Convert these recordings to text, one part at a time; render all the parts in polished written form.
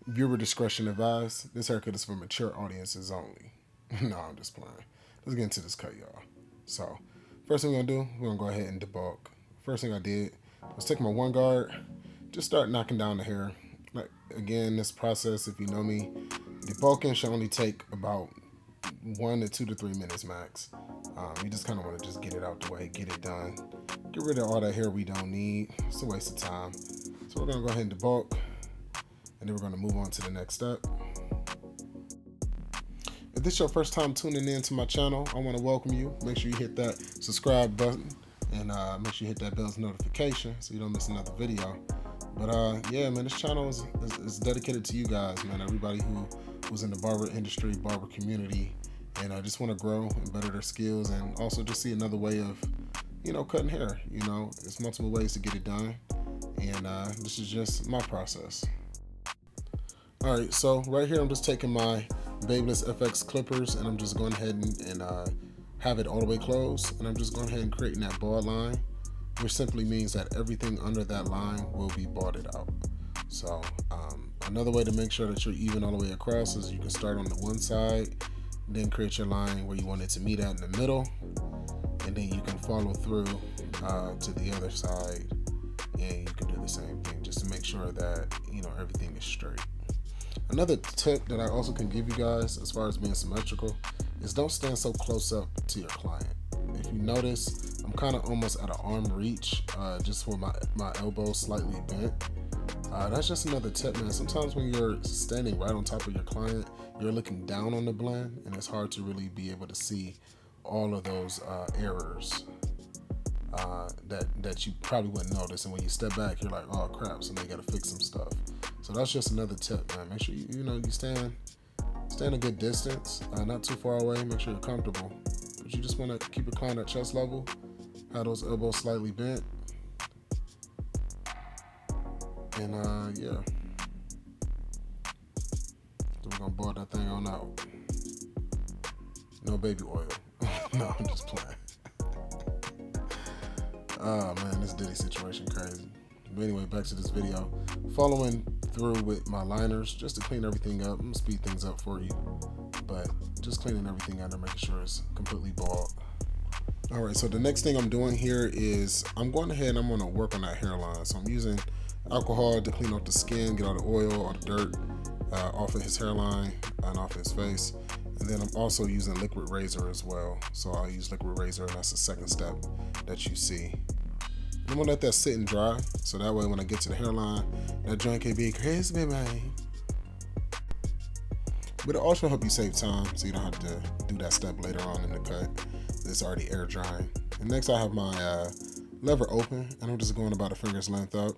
Viewer discretion advised. This haircut is for mature audiences only. No, I'm just playing. Let's get into this cut, y'all. So, first thing we're gonna do, we're gonna go ahead and debulk. First thing I did was take my one guard, just start knocking down the hair. Like again, this process, if you know me, debulking should only take about 1 to 2 to 3 minutes max. You just kind of want to just get it out the way, get it done, get rid of all that hair we don't need. It's a waste of time. So we're gonna go ahead and debulk, and then we're gonna move on to the next step. If this is your first time tuning in to my channel, I want to welcome you. Make sure you hit that subscribe button and make sure you hit that bell's notification so you don't miss another video. But yeah, man, this channel is dedicated to you guys, man. Everybody who's in the barber industry, barber community, and I just want to grow and better their skills, and also just see another way of, cutting hair. There's multiple ways to get it done, and this is just my process. All right, so right here, I'm just taking my Babyliss FX clippers, and I'm just going ahead and have it all the way closed, and I'm just going ahead and creating that bald line, which simply means that everything under that line will be balded out. So another way to make sure that you're even all the way across is you can start on the one side, then create your line where you want it to meet at in the middle, and then you can follow through to the other side, and you can do the same thing just to make sure that everything is straight. Another tip that I also can give you guys as far as being symmetrical is don't stand so close up to your client. If you notice, I'm kind of almost at an arm reach, just where my elbow slightly bent. That's just another tip, man. Sometimes when you're standing right on top of your client, you're looking down on the blend, and it's hard to really be able to see all of those errors that you probably wouldn't notice. And when you step back, you're like, oh crap, so now you got to fix some stuff. So that's just another tip, man. Make sure you stand a good distance, not too far away. Make sure you're comfortable, but you just want to keep your client at chest level, have those elbows slightly bent, and yeah. So we're gonna boil that thing on out. No baby oil. No, I'm just playing. Oh man, this Diddy situation crazy. But anyway, back to this video. Following through with my liners just to clean everything up. I'm gonna speed things up for you, but just cleaning everything under, making sure it's completely bald. All right, so the next thing I'm doing here is I'm going ahead and I'm gonna work on that hairline. So I'm using alcohol to clean off the skin, get all the oil, all the dirt off of his hairline and off his face. And then I'm also using liquid razor as well. So I'll use liquid razor, and that's the second step that you see. I'm gonna let that sit and dry, so that way when I get to the hairline, that joint can be crispy, man. But it also help you save time, so you don't have to do that step later on in the cut. It's already air drying. And next I have my lever open, and I'm just going about a finger's length up.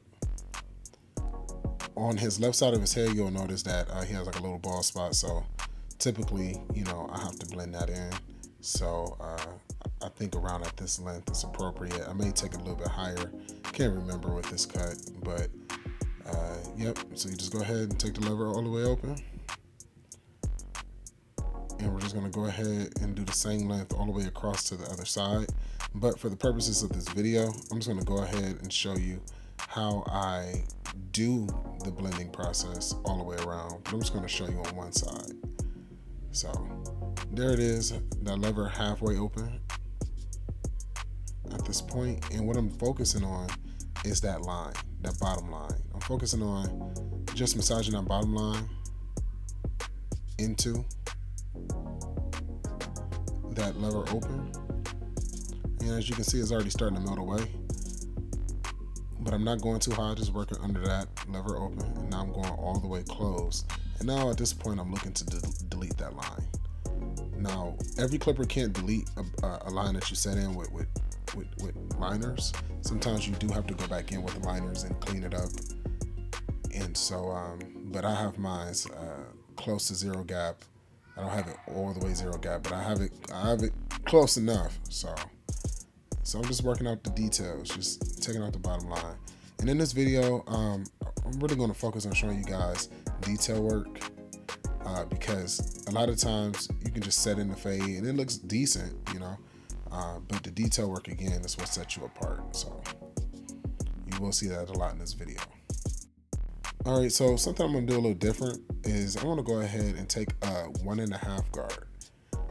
On his left side of his head, you'll notice that he has like a little bald spot, so typically, I have to blend that in. So I think around at this length is appropriate. I may take it a little bit higher. Can't remember with this cut, but yep. So you just go ahead and take the lever all the way open. And we're just gonna go ahead and do the same length all the way across to the other side. But for the purposes of this video, I'm just gonna go ahead and show you how I do the blending process all the way around. But I'm just gonna show you on one side. So there it is, that lever halfway open at this point. And what I'm focusing on is that line, that bottom line. I'm focusing on just massaging that bottom line into that lever open. And as you can see, it's already starting to melt away. But I'm not going too high, just working under that lever open. And now I'm going all the way closed. And now at this point, I'm looking to delete that line. Now, every clipper can't delete a line that you set in with liners. Sometimes you do have to go back in with the liners and clean it up. And so, but I have mine close to zero gap. I don't have it all the way zero gap, but I have it close enough. So I'm just working out the details, just taking out the bottom line. And in this video, I'm really going to focus on showing you guys detail work, because a lot of times you can just set in the fade and it looks decent, but the detail work again is what sets you apart. So you will see that a lot in this video. All right, so something I'm gonna do a little different is I want to go ahead and take a 1.5 guard,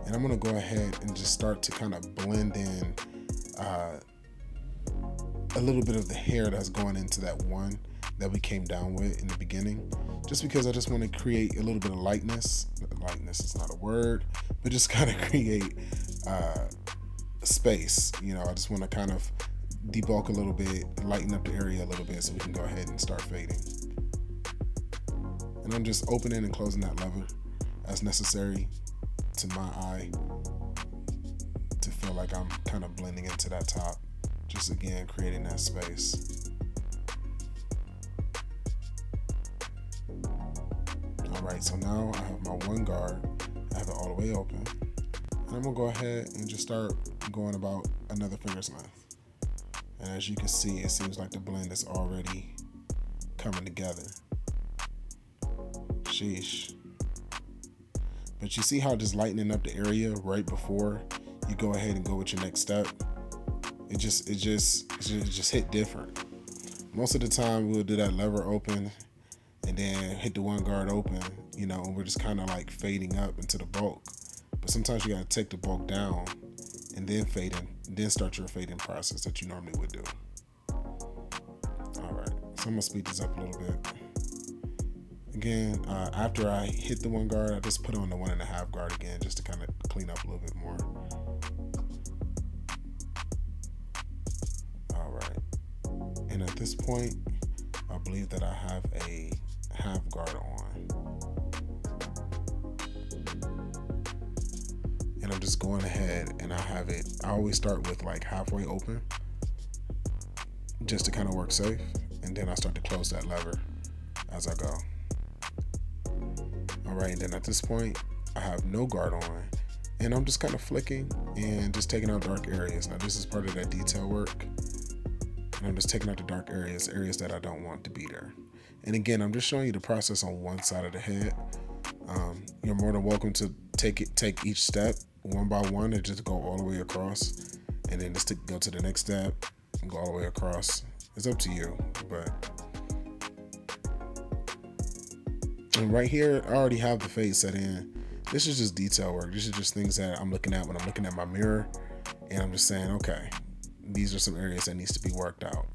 and I'm gonna go ahead and just start to kind of blend in uh, a little bit of the hair that's going into that one that we came down with in the beginning, just because I just want to create a little bit of lightness. Lightness is not a word, but just kind of create uh, space. You know, I just want to kind of debulk a little bit, lighten up the area a little bit so we can go ahead and start fading. And I'm just opening and closing that lever as necessary to my eye to feel like I'm kind of blending into that top. Just again, creating that space. All right, so now I have my one guard. I have it all the way open. And I'm gonna go ahead and just start going about another finger's length. And as you can see, it seems like the blend is already coming together. Sheesh. But you see how just lightening up the area right before you go ahead and go with your next step, it just hit different. Most of the time we'll do that lever open and then hit the one guard open, you know, and we're just kind of like fading up into the bulk. But sometimes you gotta take the bulk down and then fade in, then start your fading process that you normally would do. All right, so I'm gonna speed this up a little bit. Again, after I hit the one guard, I just put on the 1.5 guard again just to kind of clean up a little bit more. All right. And at this point, I believe that I have a half guard on. And I'm just going ahead and I have it, I always start with like halfway open just to kind of work safe. And then I start to close that lever as I go. All right, and then at this point, I have no guard on, and I'm just kind of flicking and just taking out dark areas. Now, this is part of that detail work, and I'm just taking out the dark areas that I don't want to be there. And again, I'm just showing you the process on one side of the head. You're more than welcome to take each step one by one and just go all the way across, and then just to go to the next step and go all the way across. It's up to you, but. And right here, I already have the fade set in. This is just detail work. This is just things that I'm looking at when I'm looking at my mirror. And I'm just saying, okay, these are some areas that needs to be worked out.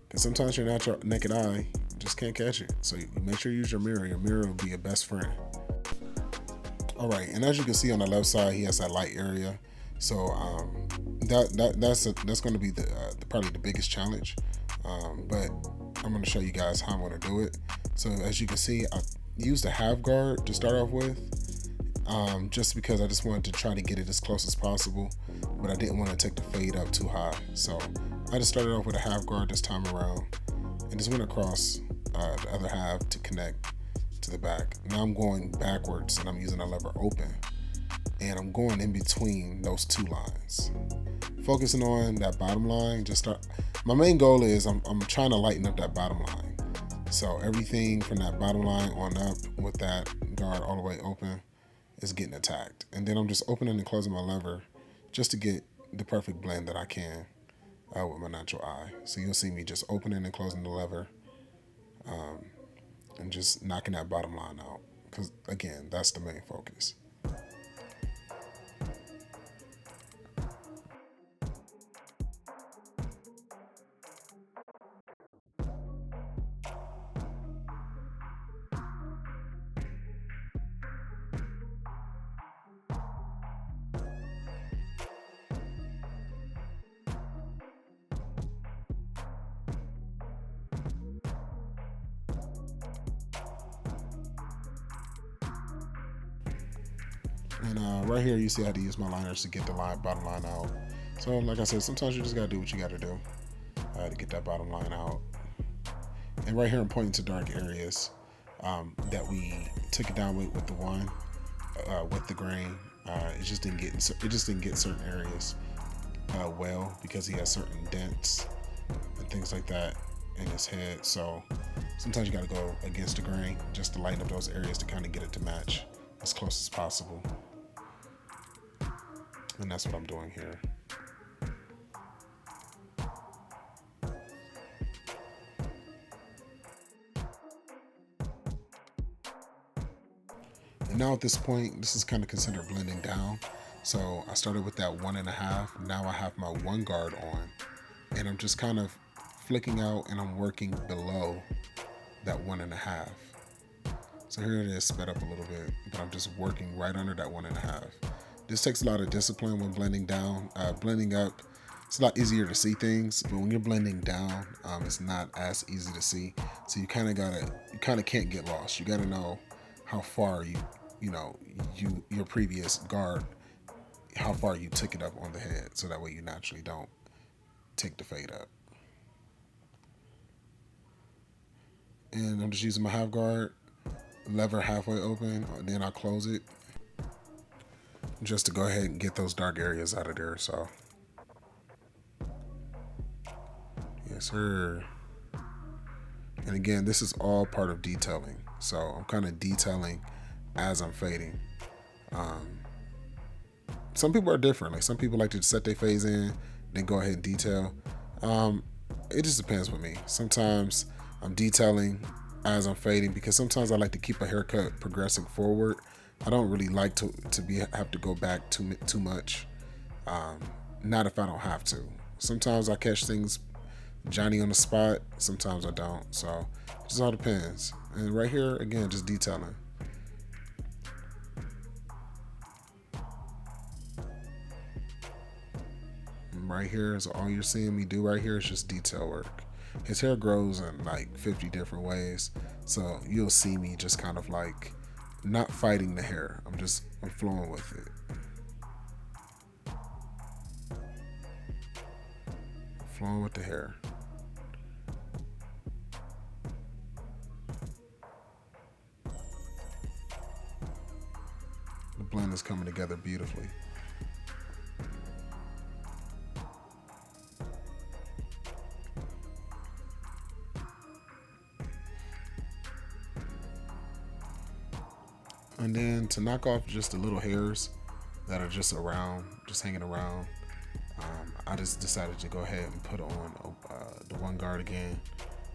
Because sometimes your natural naked eye just can't catch it. So you make sure you use your mirror. Your mirror will be your best friend. All right, and as you can see on the left side, he has that light area. So that's going to be probably the biggest challenge. But I'm going to show you guys how I'm going to do it. So as you can see, I used a half guard to start off with, just because I just wanted to try to get it as close as possible, but I didn't want to take the fade up too high. So I just started off with a half guard this time around and just went across the other half to connect to the back. Now I'm going backwards and I'm using a lever open and I'm going in between those two lines, focusing on that bottom line. My main goal is I'm trying to lighten up that bottom line. So everything from that bottom line on up with that guard all the way open is getting attacked. And then I'm just opening and closing my lever just to get the perfect blend that I can with my natural eye. So you'll see me just opening and closing the lever and just knocking that bottom line out. Because again, that's the main focus. And right here, you see how to use my liners to get the bottom line out. So like I said, sometimes you just gotta do what you gotta do to get that bottom line out. And right here, I'm pointing to dark areas that we took it down with the one, with the grain. It just didn't get certain areas well because he has certain dents and things like that in his head. So sometimes you got to go against the grain just to lighten up those areas to kind of get it to match as close as possible. And that's what I'm doing here. Now at this point, this is kind of considered blending down. So I started with that 1.5. Now I have my one guard on, and I'm just kind of flicking out, and I'm working below that 1.5. So here it is, sped up a little bit, but I'm just working right under that 1.5. This takes a lot of discipline when blending down. Blending up, it's a lot easier to see things, but when you're blending down, it's not as easy to see. So you kind of can't get lost. You gotta know how far your previous guard, how far you took it up on the head, so that way you naturally don't take the fade up. And I'm just using my half guard, lever halfway open, then I close it just to go ahead and get those dark areas out of there. So yes, sir. And again, this is all part of detailing. So I'm kind of detailing as I'm fading. Some people are different. Like some people like to set their fades in, then go ahead and detail. Um, it just depends with me. Sometimes I'm detailing as I'm fading because sometimes I like to keep a haircut progressing forward. I don't really like to have to go back too much. Um, Not if I don't have to. Sometimes I catch things Johnny on the spot. Sometimes I don't. So it just all depends. And right here again, just detailing. Right here is all you're seeing me do right here is just detail work. His hair grows in like 50 different ways. So you'll see me just kind of like not fighting the hair. I'm flowing with it. Flowing with the hair. The blend is coming together beautifully. And then to knock off just the little hairs that are just around, just hanging around, I just decided to go ahead and put on the one guard again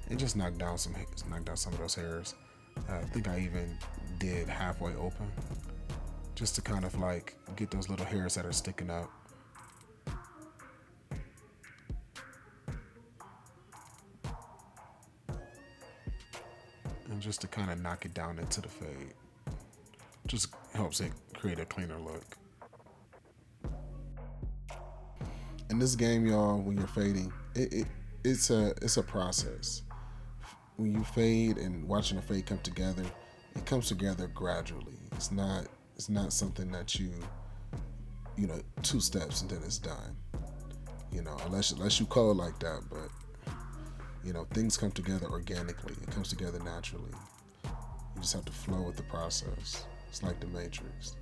and just knock down some of those hairs. I think I even did halfway open just to kind of like get those little hairs that are sticking up. And just to kind of knock it down into the fade. Just helps it create a cleaner look. In this game, y'all, when you're fading, it's a process. When you fade and watching the fade come together, it comes together gradually. It's not something that two steps and then it's done. Unless you call it like that, but things come together organically. It comes together naturally. You just have to flow with the process. It's like the Matrix.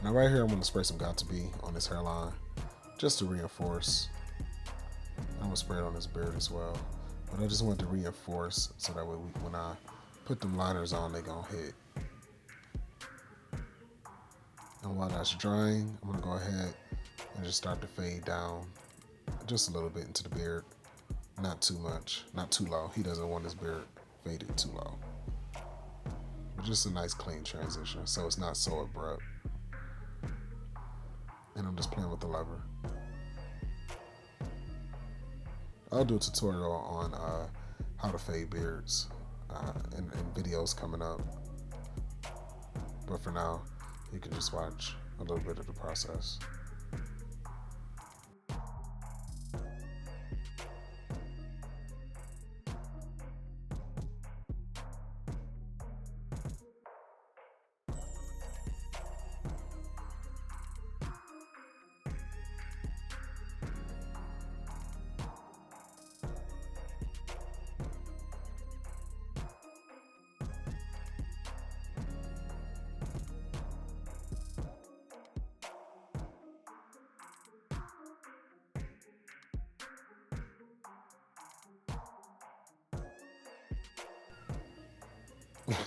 Now right here I'm going to spray some Got To Be on this hairline just to reinforce. I'm going to spray it on his beard as well. But I just want to reinforce so that way when I put them liners on, they going to hit. And while that's drying, I'm going to go ahead and just start to fade down just a little bit into the beard. Not too much, not too low. He doesn't want his beard faded too low. But just a nice clean transition so it's not so abrupt. And I'm just playing with the lever. I'll do a tutorial on how to fade beards and videos coming up. But for now, you can just watch a little bit of the process.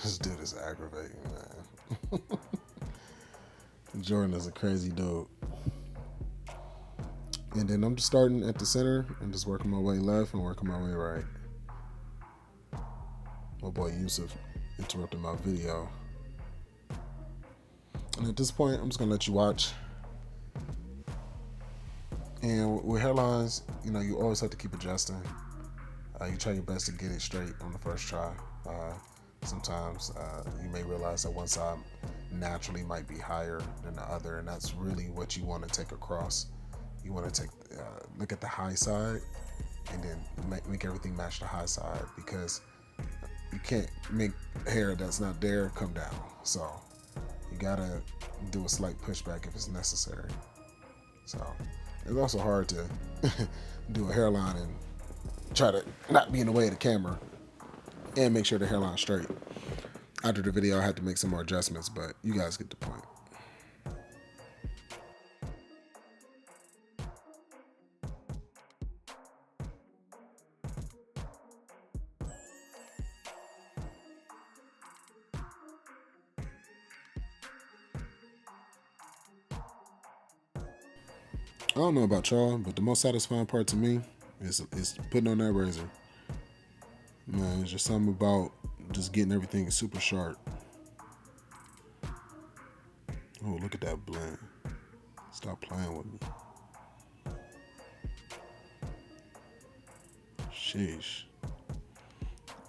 This dude is aggravating, man. Jordan is a crazy dude. And then I'm just starting at the center and just working my way left and working my way right. My boy Yusuf interrupted my video. And at this point, I'm just going to let you watch. And with hairlines, you always have to keep adjusting. You try your best to get it straight on the first try. Sometimes you may realize that one side naturally might be higher than the other, and that's really what you want to take across. You want to look at the high side and then make everything match the high side, because you can't make hair that's not there come down. So you gotta do a slight pushback if it's necessary. So it's also hard to do a hairline and try to not be in the way of the camera and make sure the hairline's straight. After the video, I had to make some more adjustments, but you guys get the point. I don't know about y'all, but the most satisfying part to me is putting on that razor. Man, it's just something about just getting everything super sharp. Oh, look at that blend. Stop playing with me. Sheesh.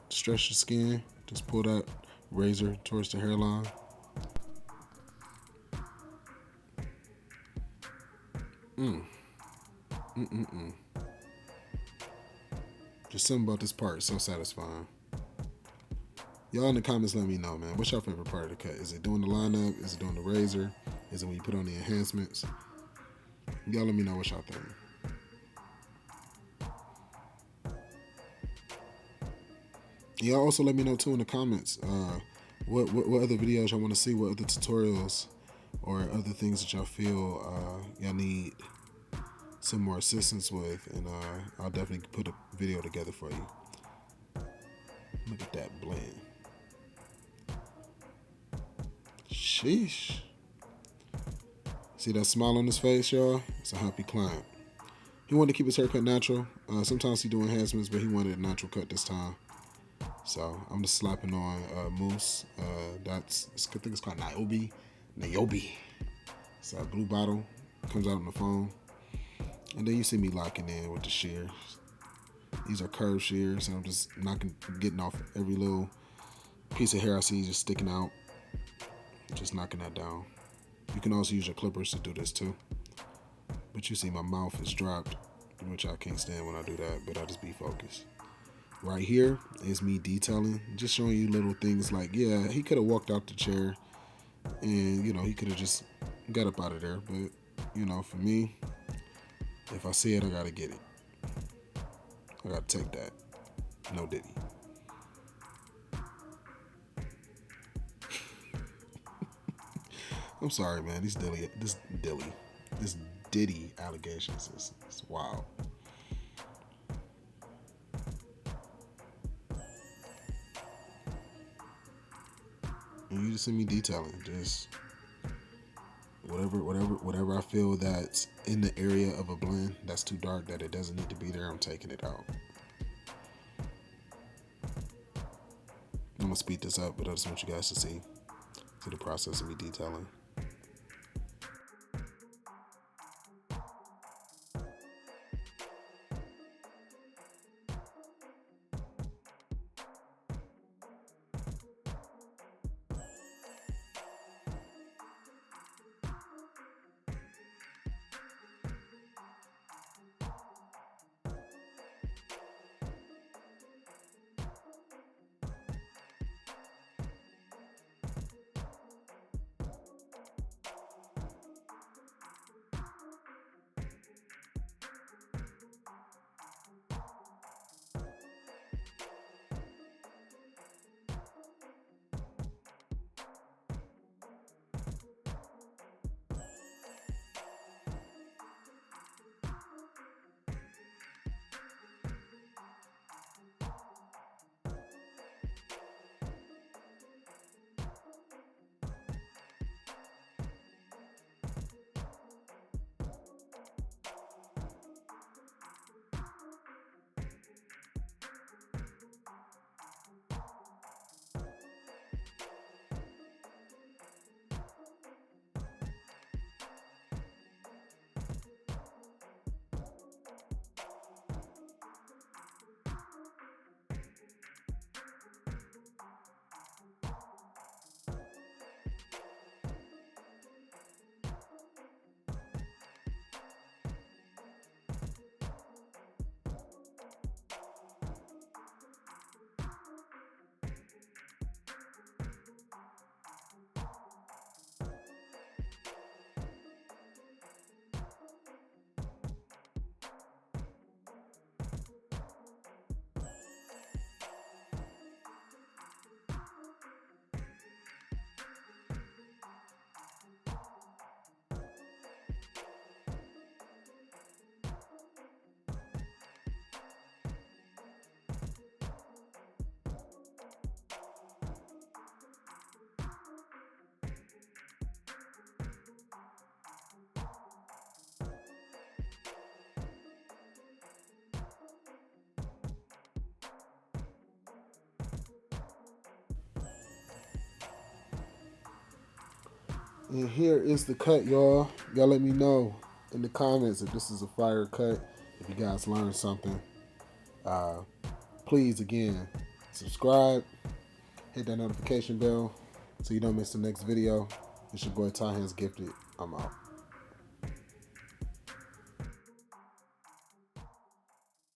Stretch the skin. Just pull that razor towards the hairline. Just something about this part is so satisfying. Y'all in the comments let me know, man. What's your favorite part of the cut? Is it doing the lineup? Is it doing the razor? Is it when you put on the enhancements? Y'all let me know what y'all think. Y'all also let me know too in the comments what other videos y'all want to see, what other tutorials or other things that y'all feel y'all need some more assistance with, and I'll definitely put a video together for you. Look at that blend. Sheesh. See that smile on his face, y'all? It's a happy client. He wanted to keep his haircut natural. Sometimes he do enhancements, but he wanted a natural cut this time. So I'm just slapping on mousse. I think it's called Niobe. It's a blue bottle. Comes out on the phone. And then you see me locking in with the shears. These are curved shears, and I'm just getting off every little piece of hair I see just sticking out. Just knocking that down. You can also use your clippers to do this too. But you see my mouth is dropped, which I can't stand when I do that, but I just be focused. Right here is me detailing, just showing you little things like, yeah, he could have walked out the chair and, he could have just got up out of there. But, for me, if I see it, I got to get it. I got to take that. No diddy. I'm sorry, man. This Diddy allegations is wild. And you just see me detailing, just whatever I feel that's in the area of a blend that's too dark that it doesn't need to be there, I'm taking it out. I'm gonna speed this up, but I just want you guys to see the process of me detailing. And here is the cut, y'all. Y'all let me know in the comments if this is a fire cut, if you guys learned something. Please, again, subscribe, hit that notification bell so you don't miss the next video. It's your boy Ty Hands Gifted. I'm out.